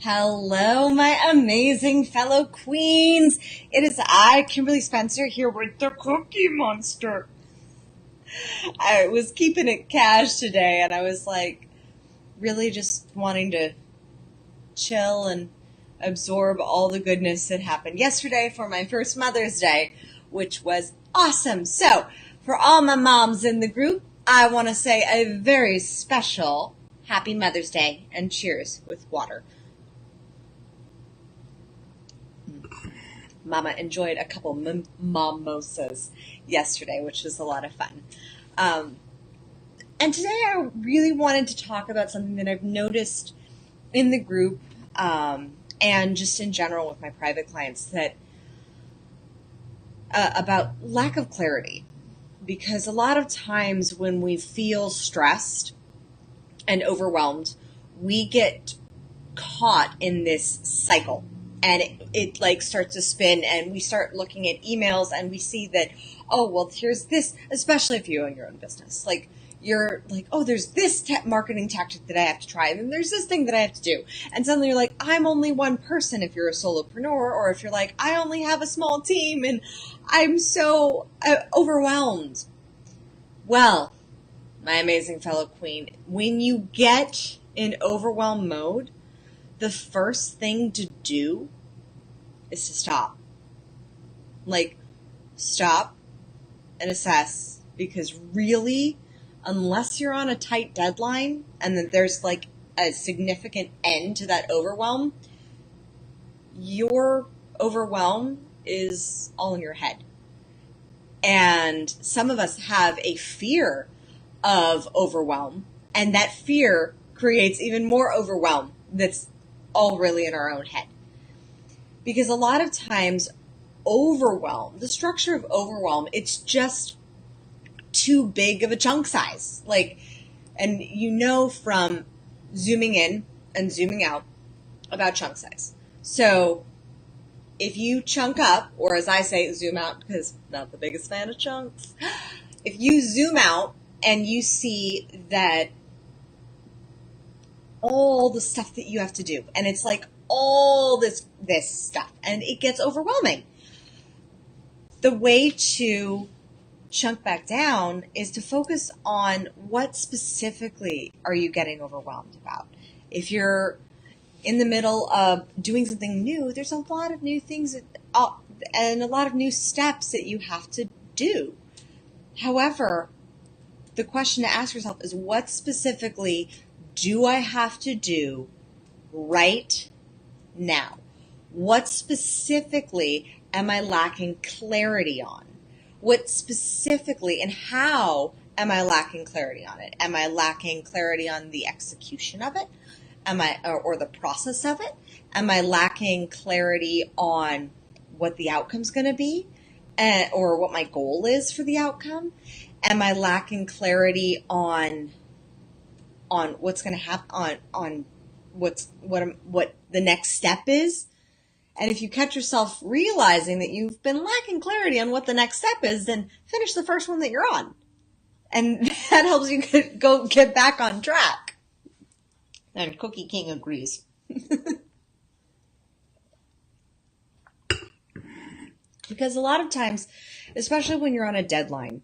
Hello, my amazing fellow queens. It is I, Kimberly Spencer, here with the Cookie Monster. I was keeping it cash today, and I was like, really just wanting to chill and absorb all the goodness that happened yesterday for my first Mother's Day, which was awesome. So, for all my moms in the group, I want to say a very special Happy Mother's Day and cheers with water. Mama enjoyed a couple mimosas yesterday, which was a lot of fun. And today I really wanted to talk about something that I've noticed in the group and just in general with my private clients that about lack of clarity. Because a lot of times when we feel stressed and overwhelmed, we get caught in this cycle. And it like starts to spin, and we start looking at emails, and we see that, oh, well, here's this, especially if you own your own business. Like, you're like, oh, there's this marketing tactic that I have to try, and then there's this thing that I have to do. And suddenly you're like, I'm only one person if you're a solopreneur, or if you're like, I only have a small team, and I'm so overwhelmed. Well, my amazing fellow queen, when you get in overwhelm mode, the first thing to do is to stop. Like, stop and assess, because really, unless you're on a tight deadline and that there's like a significant end to that overwhelm, your overwhelm is all in your head. And some of us have a fear of overwhelm, and that fear creates even more overwhelm that's all really in our own head. Because a lot of times overwhelm, the structure of overwhelm, it's just too big of a chunk size. Like, and you know from zooming in and zooming out about chunk size. So if you chunk up, or as I say, zoom out, because I'm not the biggest fan of chunks. If you zoom out and you see that all the stuff that you have to do, and it's like all this stuff, and it gets overwhelming. The way to chunk back down is to focus on what specifically are you getting overwhelmed about. If you're in the middle of doing something new, there's a lot of new things and a lot of new steps that you have to do. However, the question to ask yourself is, what specifically do I have to do right now? What specifically am I lacking clarity on? What specifically and how am I lacking clarity on it? Am I lacking clarity on the execution of it? Or the process of it? Am I lacking clarity on what the outcome's going to be, or what my goal is for the outcome? Am I lacking clarity on what's going to happen, on what the next step is? And if you catch yourself realizing that you've been lacking clarity on what the next step is, then finish the first one that you're on. And that helps you get back on track. And Cookie King agrees. Because a lot of times, especially when you're on a deadline,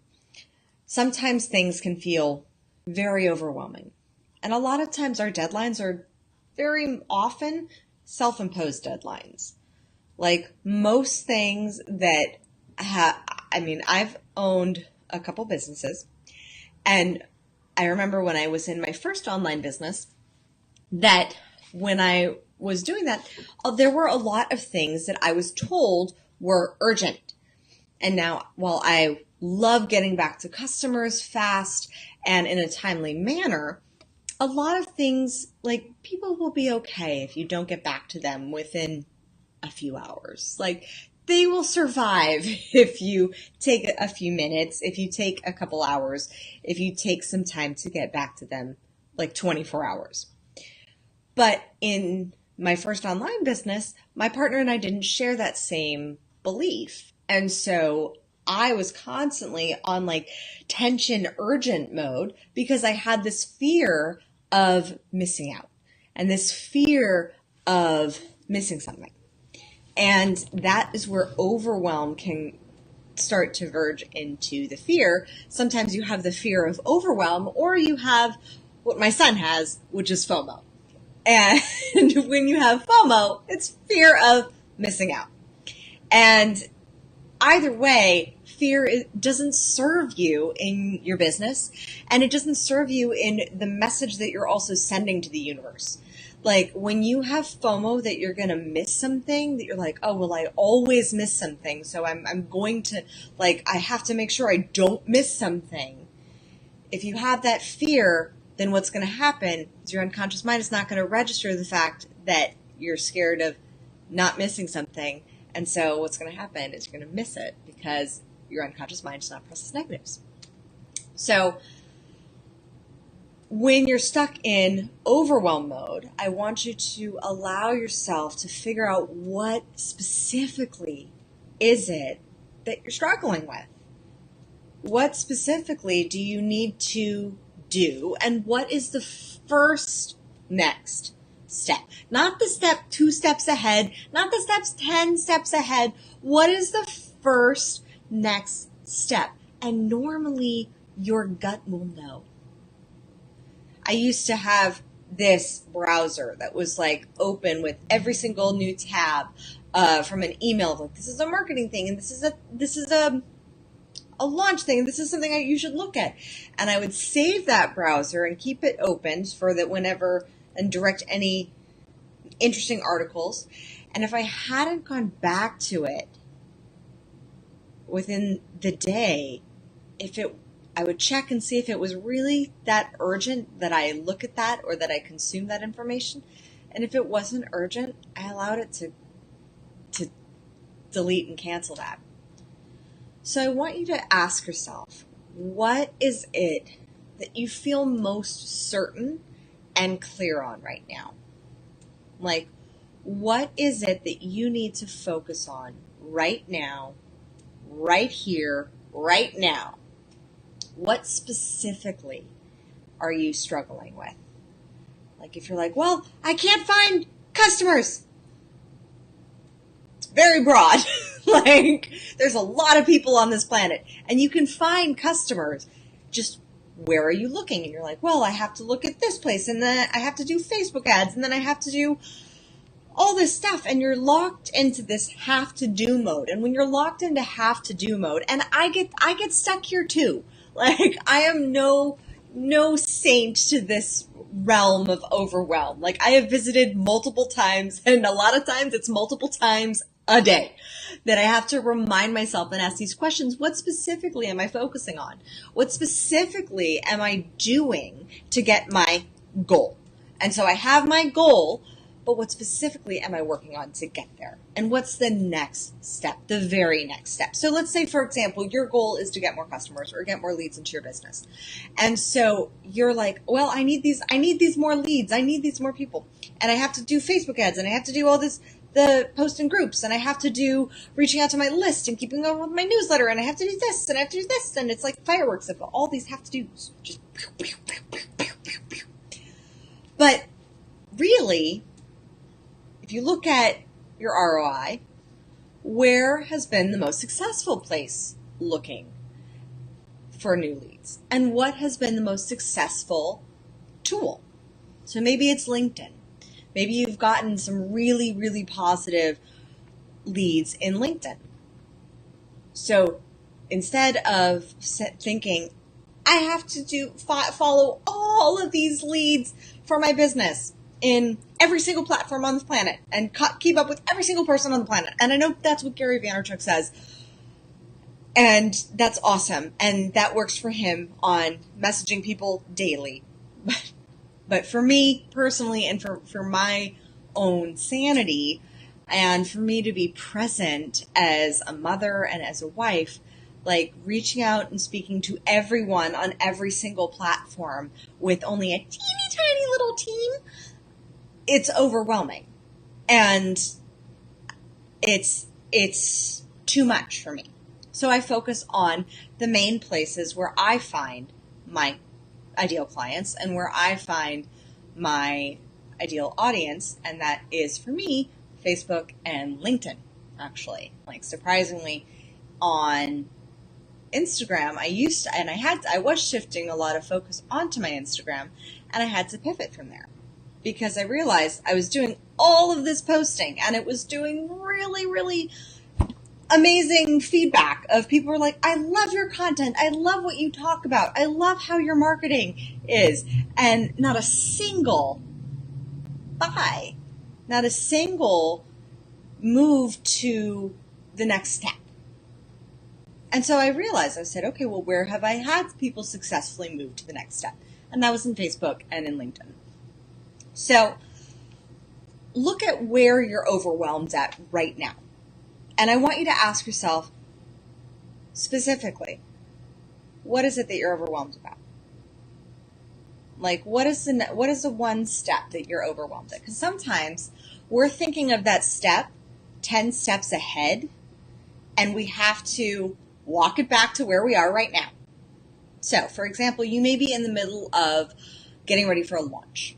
sometimes things can feel very overwhelming. And a lot of times our deadlines are very often self-imposed deadlines. Like most things that I've owned a couple businesses, and I remember when I was in my first online business that when I was doing that, there were a lot of things that I was told were urgent. And now, while I love getting back to customers fast and in a timely manner, a lot of things, like, people will be okay if you don't get back to them within a few hours. Like, they will survive if you take a few minutes, if you take a couple hours, if you take some time to get back to them, like 24 hours. But in my first online business, my partner and I didn't share that same belief. And so I was constantly on like tension urgent mode because I had this fear of missing out and this fear of missing something. And that is where overwhelm can start to verge into the fear. Sometimes you have the fear of overwhelm, or you have what my son has, which is FOMO. And when you have FOMO, it's fear of missing out. And either way, fear doesn't serve you in your business, and it doesn't serve you in the message that you're also sending to the universe. Like when you have FOMO that you're going to miss something, that you're like, oh, well, I always miss something. So I'm going to, like, I have to make sure I don't miss something. If you have that fear, then what's going to happen is your unconscious mind is not going to register the fact that you're scared of not missing something. And so what's going to happen is you're going to miss it because your unconscious mind does not process negatives. So when you're stuck in overwhelm mode, I want you to allow yourself to figure out what specifically is it that you're struggling with. What specifically do you need to do, and what is the first next step? Not the step 2 steps ahead, not the steps 10 steps ahead. What is the first next step? And normally your gut will know. I used to have this browser that was like open with every single new tab from an email. Like, this is a marketing thing, and this is a launch thing, and this is something you should look at. And I would save that browser and keep it open for that whenever, and direct any interesting articles. And if I hadn't gone back to it within the day, I would check and see if it was really that urgent that I look at that or that I consume that information. And if it wasn't urgent, I allowed it to delete and cancel that. So I want you to ask yourself, what is it that you feel most certain and clear on right now? Like, what is it that you need to focus on right now, right here, right now? What specifically are you struggling with? Like, if you're like, well, I can't find customers. It's very broad. Like, there's a lot of people on this planet, and you can find customers. Just where are you looking? And you're like, well, I have to look at this place, and then I have to do Facebook ads, and then I have to do all this stuff, and you're locked into this have to do mode. And when you're locked into have to do mode, and I get stuck here too. Like, I am no saint to this realm of overwhelm. Like, I have visited multiple times, and a lot of times it's multiple times a day that I have to remind myself and ask these questions. What specifically am I focusing on? What specifically am I doing to get my goal? And so I have my goal, but what specifically am I working on to get there? And what's the next step, the very next step? So let's say, for example, your goal is to get more customers or get more leads into your business. And so you're like, well, I need these more leads. I need these more people. And I have to do Facebook ads, and I have to do all this, the post in groups, and I have to do reaching out to my list and keeping up with my newsletter, and I have to do this, and I have to do this, and it's like fireworks of all these have to do's. Just pew, pew, pew, pew, pew, pew, pew. But really, if you look at your ROI, where has been the most successful place looking for new leads? And what has been the most successful tool? So maybe it's LinkedIn. Maybe you've gotten some really, really positive leads in LinkedIn. So instead of thinking, I have to follow all of these leads for my business in every single platform on the planet and keep up with every single person on the planet. And I know that's what Gary Vaynerchuk says. And that's awesome. And that works for him on messaging people daily. But for me personally, and for my own sanity, and for me to be present as a mother and as a wife, like reaching out and speaking to everyone on every single platform with only a teeny tiny little team, it's overwhelming. And it's too much for me. So I focus on the main places where I find my ideal clients and where I find my ideal audience, and that is for me, Facebook and LinkedIn, actually. Like surprisingly, on Instagram, I was shifting a lot of focus onto my Instagram, and I had to pivot from there because I realized I was doing all of this posting and it was doing really, really amazing feedback of people were like, I love your content. I love what you talk about. I love how your marketing is. And not a single buy, not a single move to the next step. And so I realized, I said, okay, well, where have I had people successfully move to the next step? And that was in Facebook and in LinkedIn. So look at where you're overwhelmed at right now. And I want you to ask yourself specifically, what is it that you're overwhelmed about? Like, what is the one step that you're overwhelmed at? Because sometimes we're thinking of that step 10 steps ahead, and we have to walk it back to where we are right now. So, for example, you may be in the middle of getting ready for a launch.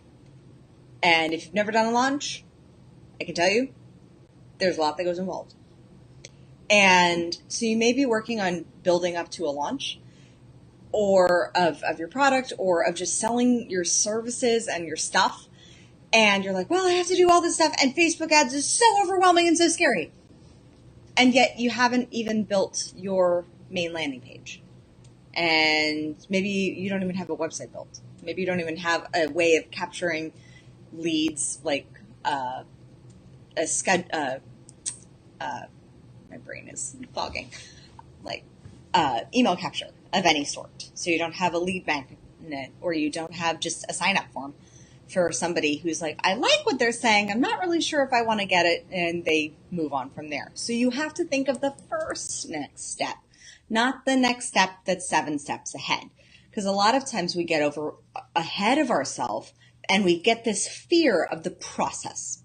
And if you've never done a launch, I can tell you, there's a lot that goes involved. And so you may be working on building up to a launch or of your product or of just selling your services and your stuff. And you're like, well, I have to do all this stuff. And Facebook ads is so overwhelming and so scary. And yet you haven't even built your main landing page. And maybe you don't even have a website built. Maybe you don't even have a way of capturing leads like my brain is fogging, like email capture of any sort. So you don't have a lead magnet, or you don't have just a sign up form for somebody who's like, I like what they're saying, I'm not really sure if I want to get it, and they move on from there. So you have to think of the first next step, not the next step that's 7 steps ahead. Because a lot of times we get ahead of ourselves and we get this fear of the process.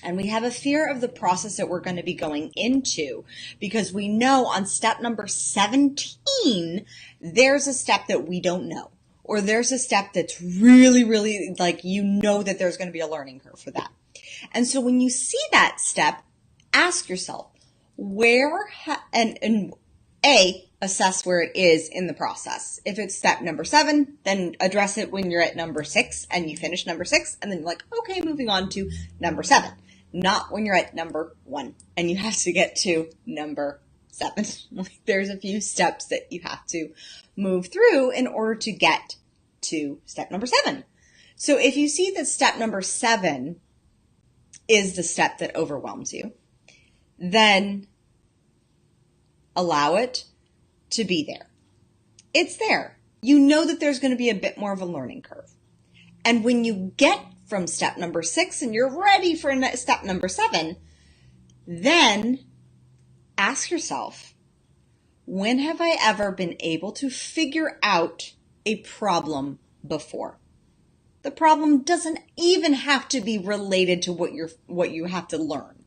And we have a fear of the process that we're going to be going into because we know on step number 17, there's a step that we don't know. Or there's a step that's really, really like, you know that there's going to be a learning curve for that. And so when you see that step, ask yourself, assess where it is in the process. If it's step number 7, then address it when you're at number 6 and you finish number 6. And then you're like, okay, moving on to number 7. Not when you're at number 1 and you have to get to number 7. There's a few steps that you have to move through in order to get to step number 7. So if you see that step number 7 is the step that overwhelms you, then allow it to be there. It's there. You know that there's going to be a bit more of a learning curve. And when you get from step number 6 and you're ready for step number 7, then ask yourself, when have I ever been able to figure out a problem before? The problem doesn't even have to be related to what you have to learn.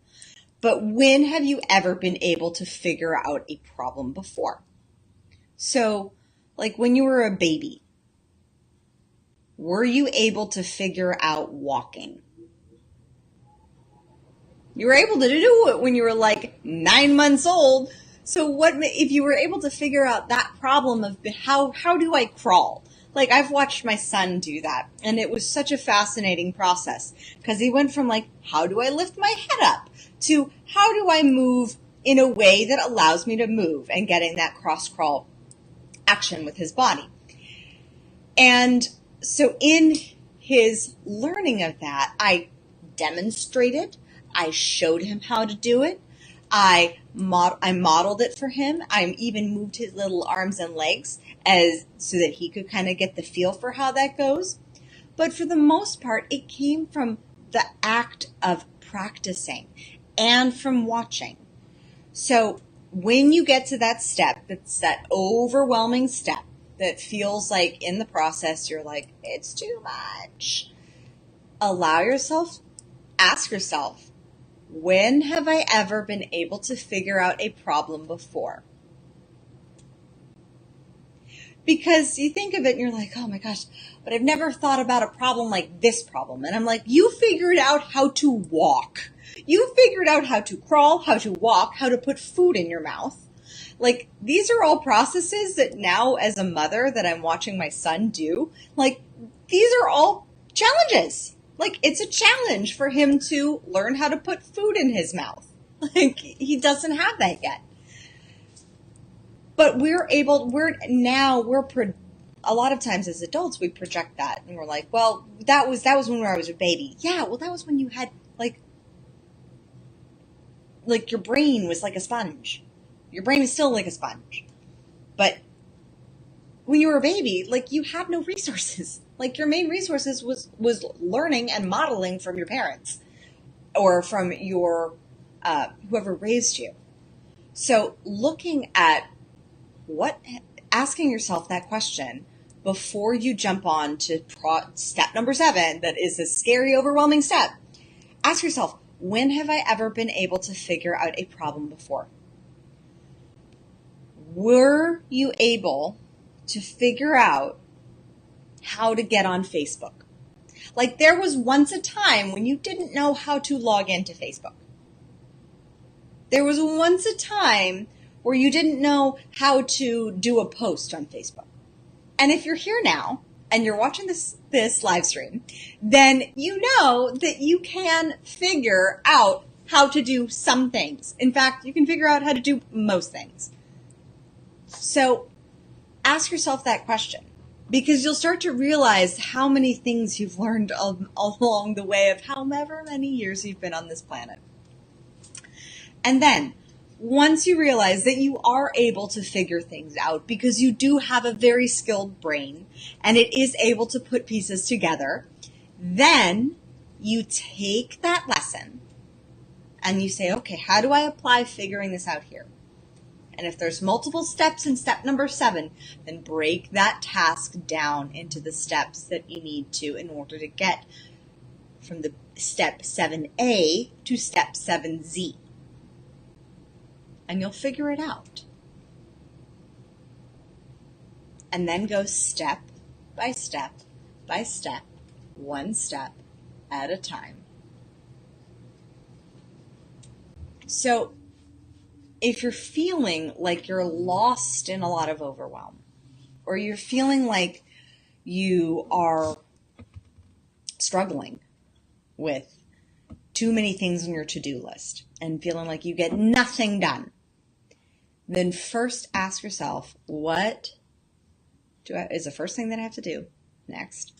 But when have you ever been able to figure out a problem before? So, like when you were a baby, were you able to figure out walking? You were able to do it when you were like 9 months old. So what if you were able to figure out that problem of how do I crawl? Like I've watched my son do that, and it was such a fascinating process because he went from like, how do I lift my head up to how do I move in a way that allows me to move, and getting that cross crawl action with his body. And so in his learning of that, I demonstrated, I showed him how to do it. I modeled it for him. I even moved his little arms and legs so that he could kind of get the feel for how that goes. But for the most part, it came from the act of practicing and from watching. So when you get to that step, that's that overwhelming step that feels like in the process, you're like, it's too much. Ask yourself, when have I ever been able to figure out a problem before? Because you think of it and you're like, oh my gosh, but I've never thought about a problem like this problem. And I'm like, you figured out how to walk. You figured out how to crawl, how to walk, how to put food in your mouth. Like, these are all processes that now as a mother that I'm watching my son do, like, these are all challenges. Like, it's a challenge for him to learn how to put food in his mouth. Like, he doesn't have that yet. But a lot of times as adults, we project that and we're like, well, that was when I was a baby. Yeah, well, that was when you had like your brain was like a sponge. Your brain is still like a sponge. But when you were a baby, like, you had no resources. Like, your main resources was learning and modeling from your parents or from your whoever raised you. So looking at asking yourself that question before you jump on to step number 7, that is a scary, overwhelming step. Ask yourself, when have I ever been able to figure out a problem before? Were you able to figure out how to get on Facebook? Like, there was once a time when you didn't know how to log into Facebook. There was once a time where you didn't know how to do a post on Facebook. And if you're here now and you're watching this live stream, then you know that you can figure out how to do some things. In fact, you can figure out how to do most things. So ask yourself that question, because you'll start to realize how many things you've learned along the way of however many years you've been on this planet. And then, once you realize that you are able to figure things out because you do have a very skilled brain and it is able to put pieces together, then you take that lesson and you say, okay, how do I apply figuring this out here? And if there's multiple steps in step number 7, then break that task down into the steps that you need to in order to get from the step 7A to step 7Z. And you'll figure it out. And then go step by step by step, one step at a time. So if you're feeling like you're lost in a lot of overwhelm, or you're feeling like you are struggling with too many things on your to-do list and feeling like you get nothing done, then first ask yourself, what is the first thing that I have to do next?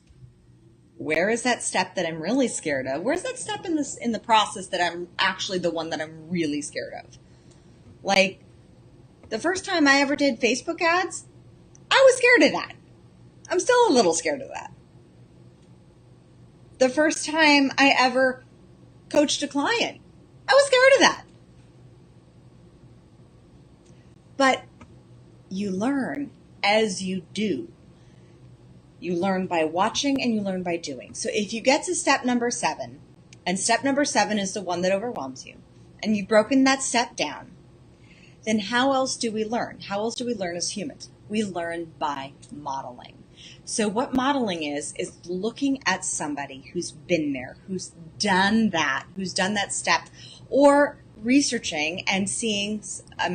Where is that step that I'm really scared of? Where's that step in the process that I'm actually the one that I'm really scared of? Like, the first time I ever did Facebook ads, I was scared of that. I'm still a little scared of that. The first time I ever coached a client, I was scared of that. But you learn as you do. You learn by watching and you learn by doing. So if you get to step number 7, and step number 7 is the one that overwhelms you, and you've broken that step down, then how else do we learn? How else do we learn as humans? We learn by modeling. So what modeling is looking at somebody who's been there, who's done that step, or researching and seeing,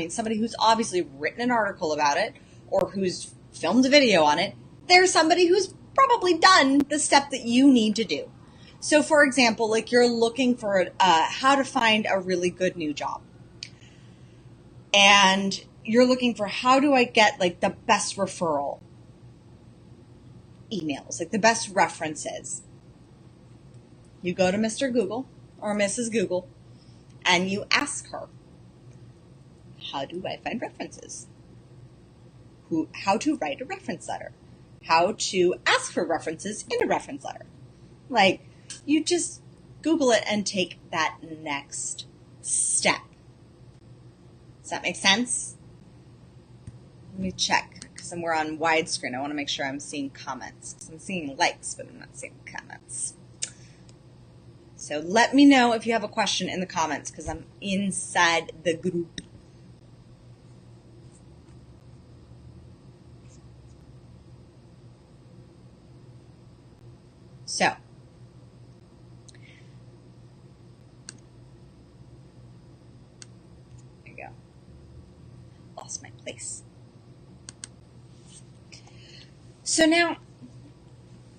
somebody who's obviously written an article about it or who's filmed a video on it. There's somebody who's probably done the step that you need to do. So for example, like, you're looking for how to find a really good new job. And you're looking for, how do I get like the best referral emails, like the best references? You go to Mr. Google or Mrs. Google and you ask her, how do I find references? How to write a reference letter? How to ask for references in a reference letter? Like, you just Google it and take that next step. Does that make sense? Let me check, because we're on widescreen. I want to make sure I'm seeing comments, because I'm seeing likes, but I'm not seeing comments. So let me know if you have a question in the comments, because I'm inside the group. So, there you go. Lost my place. So now,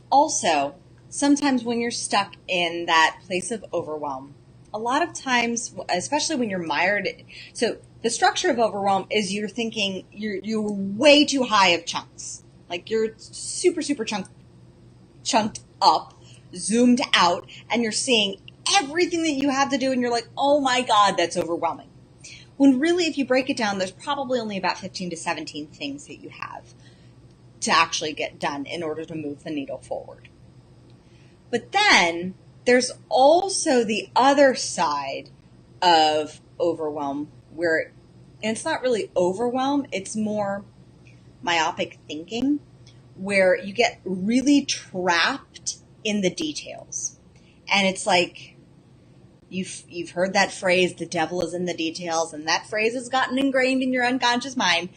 also, sometimes when you're stuck in that place of overwhelm, a lot of times, especially when you're mired, so the structure of overwhelm is you're thinking you're way too high of chunks. Like you're super, super chunked up, zoomed out, and you're seeing everything that you have to do, and you're like, oh my God, that's overwhelming. When really, if you break it down, there's probably only about 15 to 17 things that you have to actually get done in order to move the needle forward. But then there's also the other side of overwhelm where, and it's not really overwhelm, it's more myopic thinking, where you get really trapped in the details. And it's like, you've heard that phrase, the devil is in the details, and that phrase has gotten ingrained in your unconscious mind.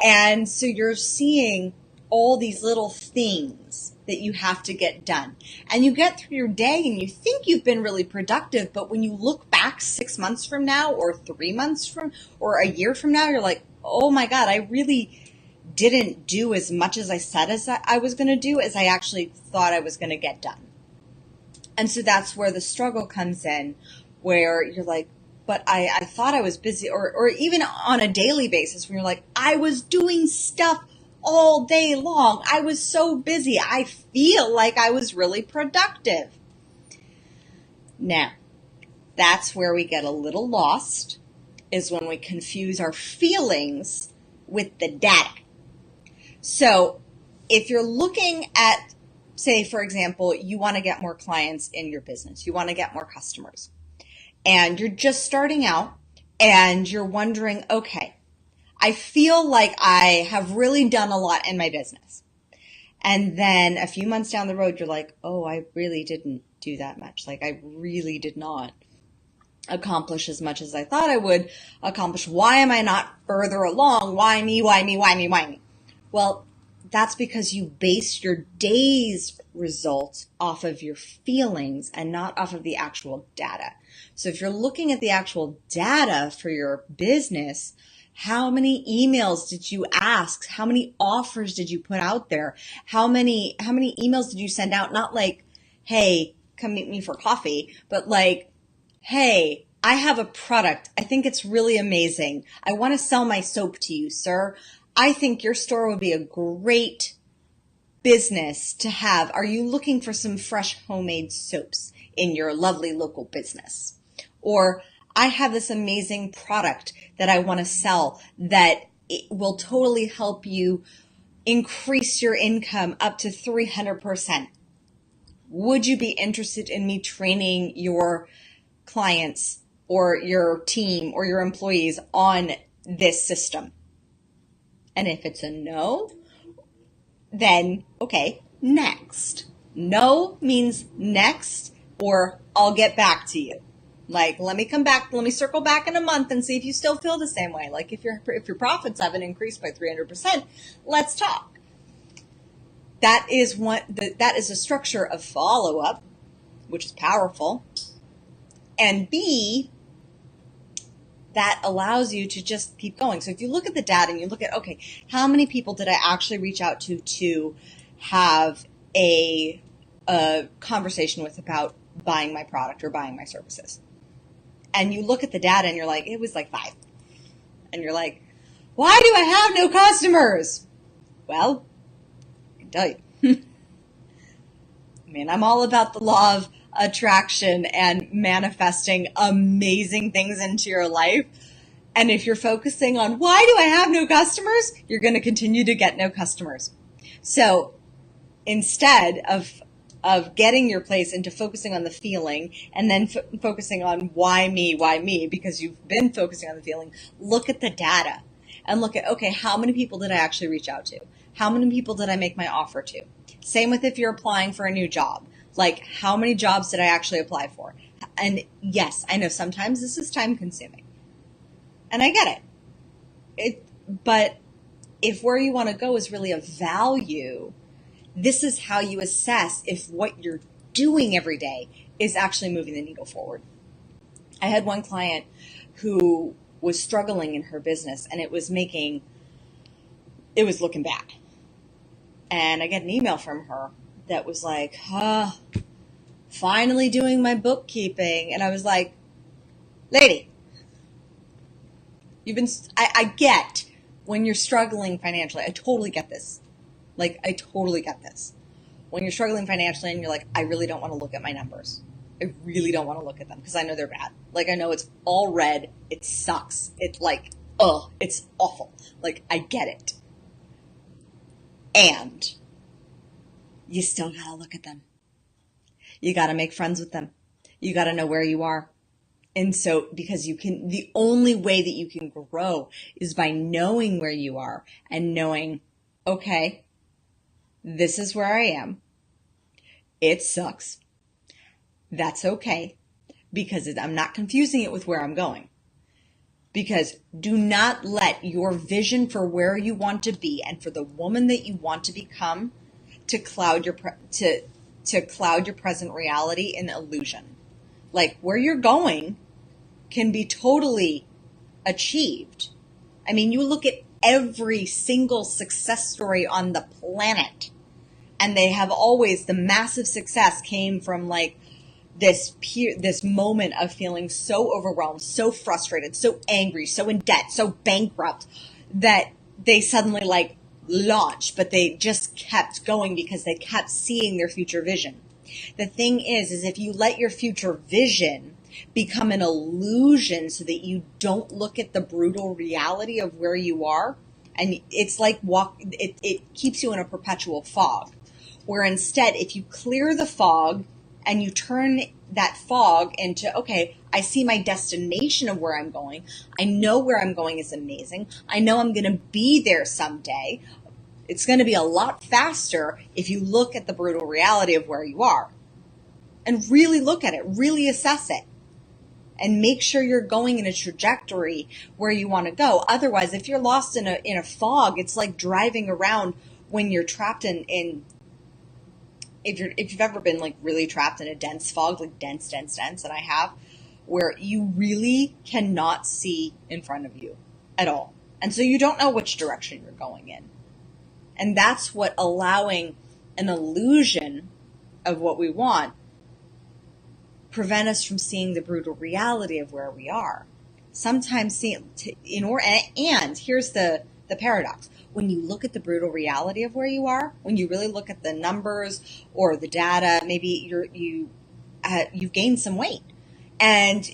And so you're seeing all these little things that you have to get done. And you get through your day and you think you've been really productive, but when you look back 6 months from now or 3 months from, or a year from now, you're like, oh my God, I really didn't do as much as I said as I was going to do as I actually thought I was going to get done. And so that's where the struggle comes in, where you're like, but I thought I was busy, or even on a daily basis when you're like, I was doing stuff all day long. I was so busy. I feel like I was really productive. Now, that's where we get a little lost, is when we confuse our feelings with the data. So if you're looking at, say, for example, you want to get more clients in your business, you want to get more customers, and you're just starting out and you're wondering, okay, I feel like I have really done a lot in my business. And then a few months down the road, you're like, oh, I really didn't do that much. Like I really did not accomplish as much as I thought I would accomplish. Why am I not further along? Why me? Why me? Why me? Why me? Well, that's because you base your day's results off of your feelings and not off of the actual data. So if you're looking at the actual data for your business, how many emails did you ask? How many offers did you put out there? How many emails did you send out? Not like, hey, come meet me for coffee, but like, hey, I have a product. I think it's really amazing. I want to sell my soap to you, sir. I think your store would be a great business to have. Are you looking for some fresh homemade soaps in your lovely local business? Or I have this amazing product that I want to sell that it will totally help you increase your income up to 300%. Would you be interested in me training your clients or your team or your employees on this system? And if it's a no, then okay, next. No means next, or I'll get back to you. Like, let me circle back in a month and see if you still feel the same way. Like if your profits haven't increased by 300%, let's talk. That is a structure of follow-up, which is powerful. And B, that allows you to just keep going. So if you look at the data and you look at, okay, how many people did I actually reach out to have a conversation with about buying my product or buying my services? And you look at the data and you're like, it was like 5. And you're like, why do I have no customers? Well, I can tell you. I mean, I'm all about the law of attraction and manifesting amazing things into your life. And if you're focusing on why do I have no customers, you're going to continue to get no customers. So instead of getting your place into focusing on the feeling and then focusing on why me, because you've been focusing on the feeling, look at the data and look at, okay, how many people did I actually reach out to? How many people did I make my offer to? Same with if you're applying for a new job. Like, how many jobs did I actually apply for? And yes, I know sometimes this is time consuming. And I get it. But if where you want to go is really a value, this is how you assess if what you're doing every day is actually moving the needle forward. I had one client who was struggling in her business, and it was looking bad. And I get an email from her that was like, finally doing my bookkeeping. And I was like, lady, I get when you're struggling financially. I totally get this. Like, I totally get this. When you're struggling financially and you're like, I really don't want to look at my numbers. I really don't want to look at them because I know they're bad. Like, I know it's all red. It sucks. It's like, it's awful. Like, I get it. And you still got to look at them. You got to make friends with them. You got to know where you are. And so, because the only way that you can grow is by knowing where you are and knowing, okay, this is where I am. It sucks. That's okay, because I'm not confusing it with where I'm going. Because do not let your vision for where you want to be and for the woman that you want to become to cloud your present reality in illusion. Like, where you're going can be totally achieved. I mean, you look at every single success story on the planet, and they have always, the massive success came from like this moment of feeling so overwhelmed, so frustrated, so angry, so in debt, so bankrupt that they suddenly like launched, but they just kept going because they kept seeing their future vision. The thing is if you let your future vision become an illusion so that you don't look at the brutal reality of where you are, and it's like it keeps you in a perpetual fog, where instead if you clear the fog and you turn that fog into, okay, I see my destination of where I'm going. I know where I'm going is amazing. I know I'm going to be there someday. It's going to be a lot faster if you look at the brutal reality of where you are and really look at it, really assess it, and make sure you're going in a trajectory where you want to go. Otherwise, if you're lost in a fog, it's like driving around when you're trapped in if you've ever been like really trapped in a dense fog, like dense, and I have, where you really cannot see in front of you at all. And so you don't know which direction you're going in. And that's what allowing an illusion of what we want prevent us from seeing the brutal reality of where we are. Sometimes and here's the paradox. When you look at the brutal reality of where you are, when you really look at the numbers or the data, maybe you've gained some weight, and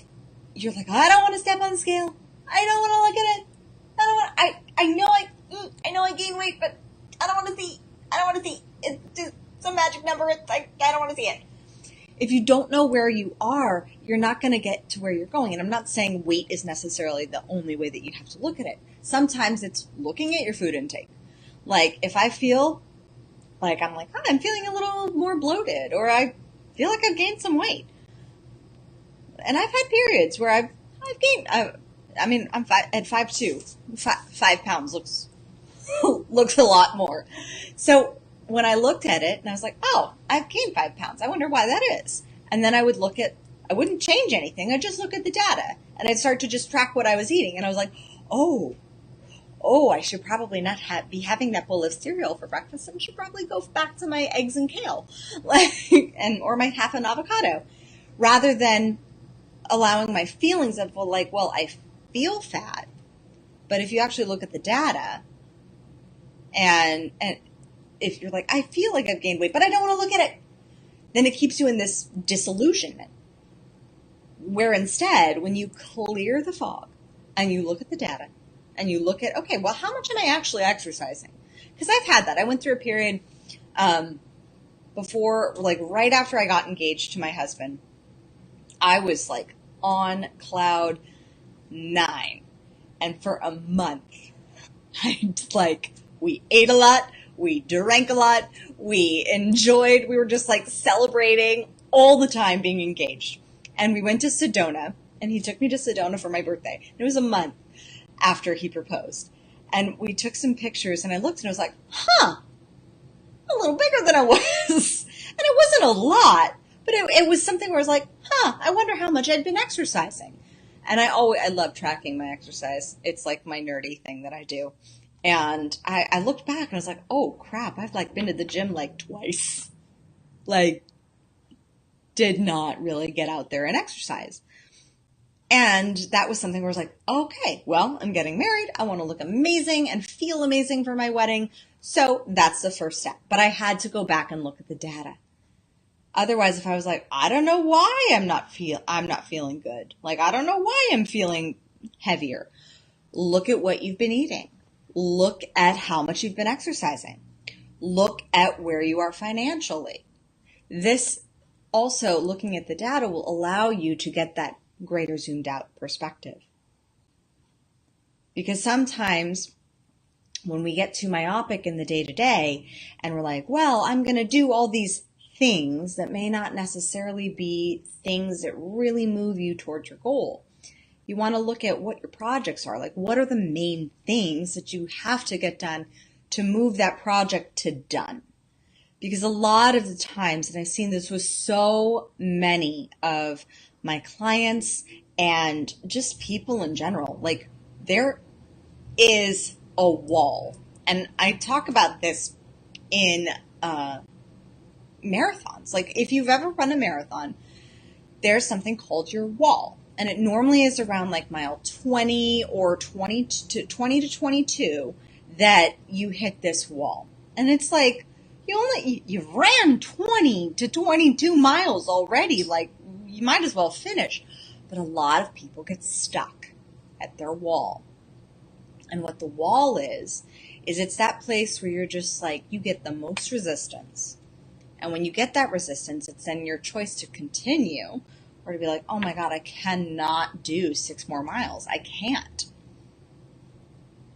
you're like, I don't want to step on the scale. I don't want to look at it. I know I gained weight, but I don't want to see. It's a magic number. I don't want to see it. If you don't know where you are, you're not going to get to where you're going. And I'm not saying weight is necessarily the only way that you have to look at it. Sometimes it's looking at your food intake. Like, if I feel like I'm feeling a little more bloated, or I feel like I've gained some weight. And I've had periods where I've gained, I'm at 5'2". 5 pounds looks a lot more. So when I looked at it and I was like, oh, I've gained 5 pounds. I wonder why that is. And then I wouldn't change anything. I'd just look at the data, and I'd start to just track what I was eating. And I was like, oh, I should probably not be having that bowl of cereal for breakfast. I should probably go back to my eggs and kale, or my half an avocado, rather than allowing my feelings of, I feel fat. But if you actually look at the data, and if you're like, I feel like I've gained weight, but I don't want to look at it, then it keeps you in this disillusionment. Where instead, when you clear the fog and you look at the data and you look at, okay, well, how much am I actually exercising? Because I've had that. I went through a period before, right after I got engaged to my husband. I was on cloud 9. And for a month, we ate a lot. We drank a lot. We were just celebrating all the time being engaged. And we went to Sedona, and he took me to Sedona for my birthday. It was a month after he proposed. And we took some pictures, and I looked and I was like, a little bigger than I was. And it wasn't a lot, But it was something where I was like, I wonder how much I'd been exercising. And I love tracking my exercise. It's like my nerdy thing that I do. And I looked back and I was like, oh crap, I've like been to the gym like twice. Like, did not really get out there and exercise. And that was something where I was like, okay, well, I'm getting married. I want to look amazing and feel amazing for my wedding. So that's the first step. But I had to go back and look at the data. Otherwise, if I was like, I don't know why I'm not feeling good. Like, I don't know why I'm feeling heavier. Look at what you've been eating. Look at how much you've been exercising. Look at where you are financially. This also, looking at the data, will allow you to get that greater zoomed out perspective. Because sometimes when we get too myopic in the day-to-day and we're like, well, I'm going to do all these things that may not necessarily be things that really move you towards your goal. You want to look at what your projects are. Like, what are the main things that you have to get done to move that project to done? Because a lot of the times, and I've seen this with so many of my clients and just people in general, like, there is a wall. And I talk about this in marathons. Like, if you've ever run a marathon, there's something called your wall. And it normally is around like mile 20 or 20 to 22 that you hit this wall. And it's like, you ran 20 to 22 miles already. Like, you might as well finish. But a lot of people get stuck at their wall. And what the wall is it's that place where you're just like, you get the most resistance. And when you get that resistance, it's then your choice to continue or to be like, oh my God, I cannot do 6 more miles. I can't.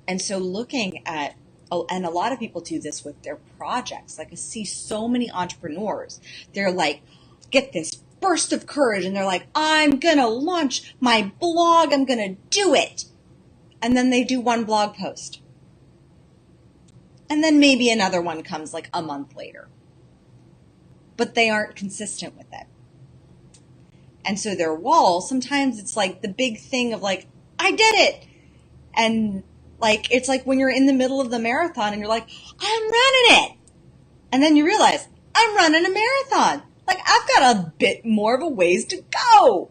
And so looking at, and a lot of people do this with their projects. Like, I see so many entrepreneurs. They're like, get this burst of courage. And they're like, I'm going to launch my blog. I'm going to do it. And then they do one blog post. And then maybe another one comes like a month later. But they aren't consistent with it. And so their wall, sometimes it's like the big thing of like, I did it. And like, it's like when you're in the middle of the marathon and you're like, I'm running it. And then you realize, I'm running a marathon. Like, I've got a bit more of a ways to go.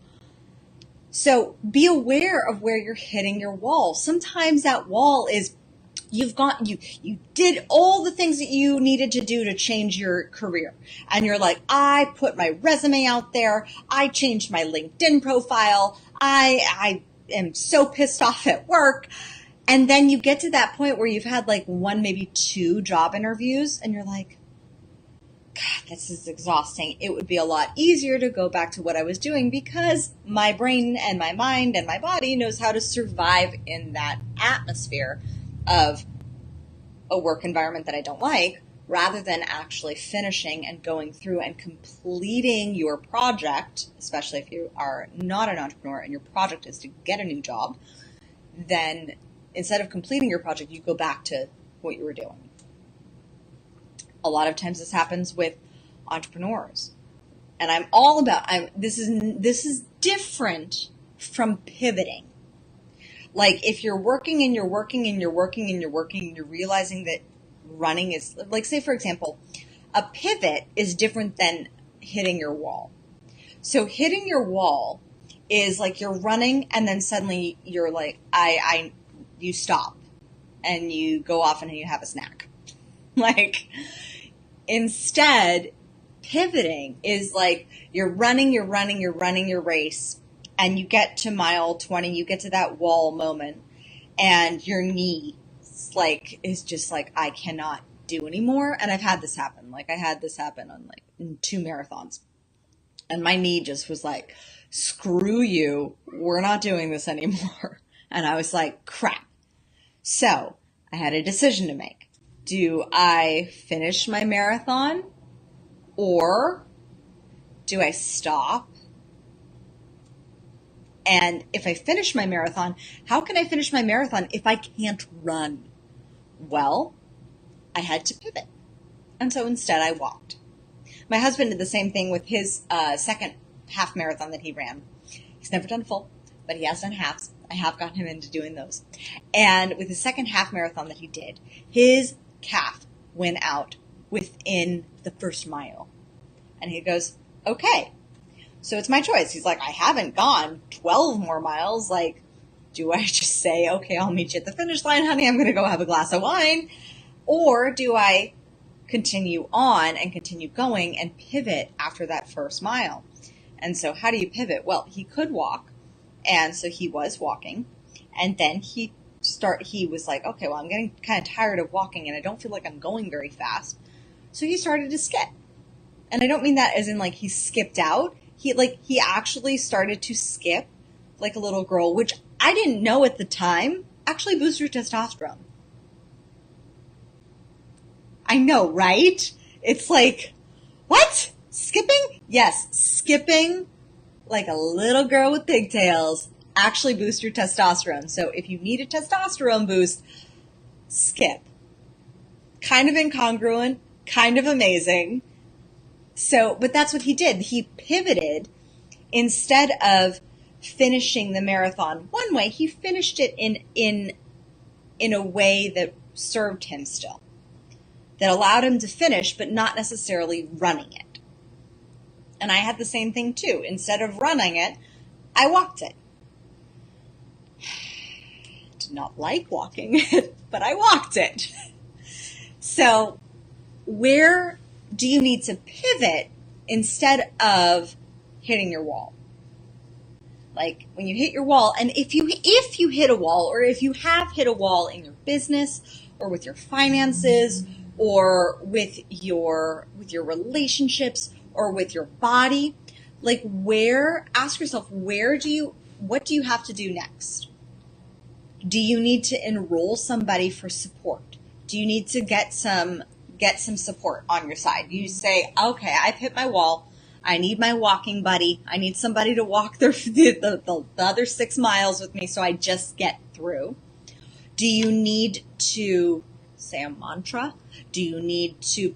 So be aware of where you're hitting your wall. Sometimes that wall is you did all the things that you needed to do to change your career. And you're like, I put my resume out there. I changed my LinkedIn profile. I am so pissed off at work. And then you get to that point where you've had like 1, maybe 2 job interviews and you're like, God, this is exhausting. It would be a lot easier to go back to what I was doing because my brain and my mind and my body knows how to survive in that atmosphere of a work environment that I don't like, rather than actually finishing and going through and completing your project, especially if you are not an entrepreneur and your project is to get a new job. Then instead of completing your project, you go back to what you were doing. A lot of times this happens with entrepreneurs. And I'm all about, this is different from pivoting. Like, if you're working and you're working and you're working and you're working and you're realizing that running is, like, say, for example, a pivot is different than hitting your wall. So hitting your wall is like you're running and then suddenly you're like, you stop and you go off and you have a snack. Like, instead, pivoting is like you're running your race. And you get to mile 20, you get to that wall moment, and your knee is just like, I cannot do anymore. And I've had this happen. Like, I had this happen on like 2 marathons. And my knee just was like, screw you, we're not doing this anymore. And I was like, crap. So I had a decision to make. Do I finish my marathon or do I stop? And if I finish my marathon, how can I finish my marathon if I can't run? Well, I had to pivot. And so instead I walked. My husband did the same thing with his second half marathon that he ran. He's never done full, but he has done halves. I have gotten him into doing those. And with his second half marathon that he did, his calf went out within the first mile. And he goes, okay, so it's my choice. He's like, I haven't gone 12 more miles. Like, do I just say, okay, I'll meet you at the finish line, honey, I'm going to go have a glass of wine? Or do I continue on and continue going and pivot after that first mile? And so how do you pivot? Well, he could walk. And so he was walking. And then he was like, okay, well, I'm getting kind of tired of walking and I don't feel like I'm going very fast. So he started to skip. And I don't mean that as in like he skipped out. He actually started to skip like a little girl, which I didn't know at the time actually boosts your testosterone. I know, right? It's like, what? Skipping? Yes, skipping like a little girl with pigtails actually boosts your testosterone. So if you need a testosterone boost, skip. Kind of incongruent, kind of amazing. So, but that's what he did. He pivoted. Instead of finishing the marathon one way, he finished it in a way that served him still, that allowed him to finish, but not necessarily running it. And I had the same thing too. Instead of running it, I walked it. Did not like walking it, but I walked it. So where do you need to pivot instead of hitting your wall? Like when you hit your wall, and if you hit a wall, or if you have hit a wall in your business or with your finances or with your relationships or with your body, like ask yourself, what do you have to do next? Do you need to enroll somebody for support? Do you need to get some support on your side? You say, okay, I've hit my wall. I need my walking buddy. I need somebody to walk the other 6 miles with me so I just get through. Do you need to say a mantra? Do you need to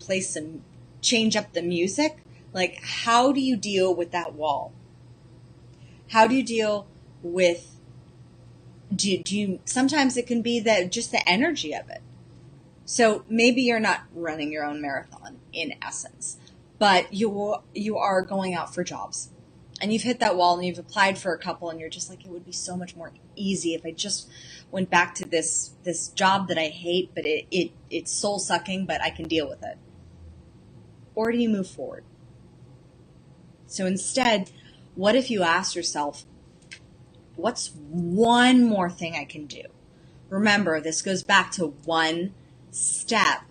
change up the music? Like, how do you deal with that wall? How do you deal with, sometimes it can be that just the energy of it. So maybe you're not running your own marathon in essence, but you are going out for jobs and you've hit that wall and you've applied for a couple and you're just like, it would be so much more easy if I just went back to this job that I hate, but it's soul sucking, but I can deal with it. Or do you move forward? So instead, what if you ask yourself, what's one more thing I can do? Remember, this goes back to one step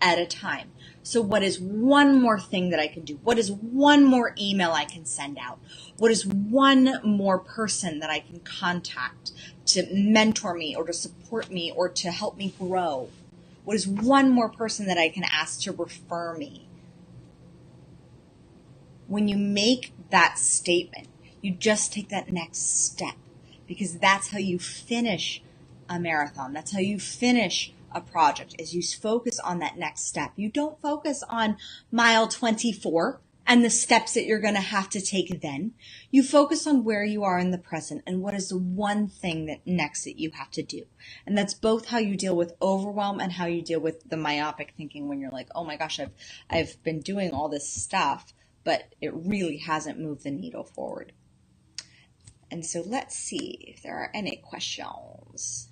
at a time. So what is one more thing that I can do? What is one more email I can send out? What is one more person that I can contact to mentor me or to support me or to help me grow? What is one more person that I can ask to refer me? When you make that statement, you just take that next step, because that's how you finish a marathon. That's how you finish a project, is you focus on that next step. You don't focus on mile 24 and the steps that you're going to have to take then. You focus on where you are in the present and what is the one thing that you have to do. And that's both how you deal with overwhelm and how you deal with the myopic thinking when you're like, oh my gosh, I've been doing all this stuff, but it really hasn't moved the needle forward. And so let's see if there are any questions.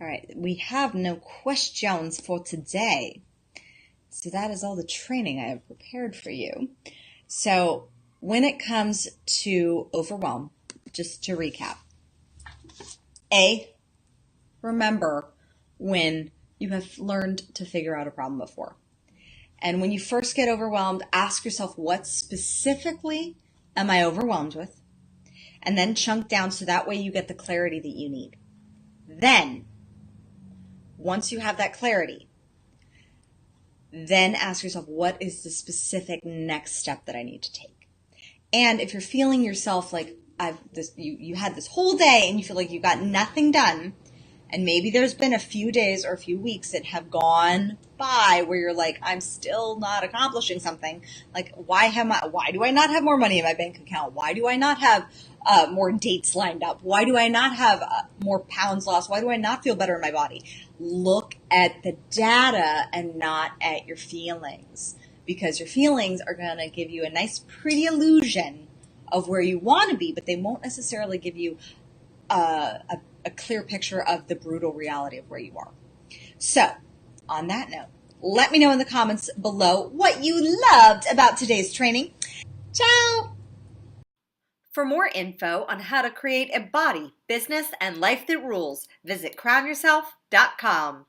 All right, we have no questions for today. So that is all the training I have prepared for you. So when it comes to overwhelm, just to recap. Remember when you have learned to figure out a problem before. And when you first get overwhelmed, ask yourself, what specifically am I overwhelmed with? And then chunk down so that way you get the clarity that you need. Then, once you have that clarity, then ask yourself, what is the specific next step that I need to take? And if you're feeling yourself like you had this whole day and you feel like you got nothing done, And maybe there's been a few days or a few weeks that have gone by where you're like, I'm still not accomplishing something. Like, why do I not have more money in my bank account? Why do I not have more dates lined up? Why do I not have more pounds lost? Why do I not feel better in my body? Look at the data and not at your feelings, because your feelings are going to give you a nice, pretty illusion of where you want to be, but they won't necessarily give you a clear picture of the brutal reality of where you are. So, on that note, let me know in the comments below what you loved about today's training. Ciao! For more info on how to create a body, business, and life that rules, visit crownyourself.com.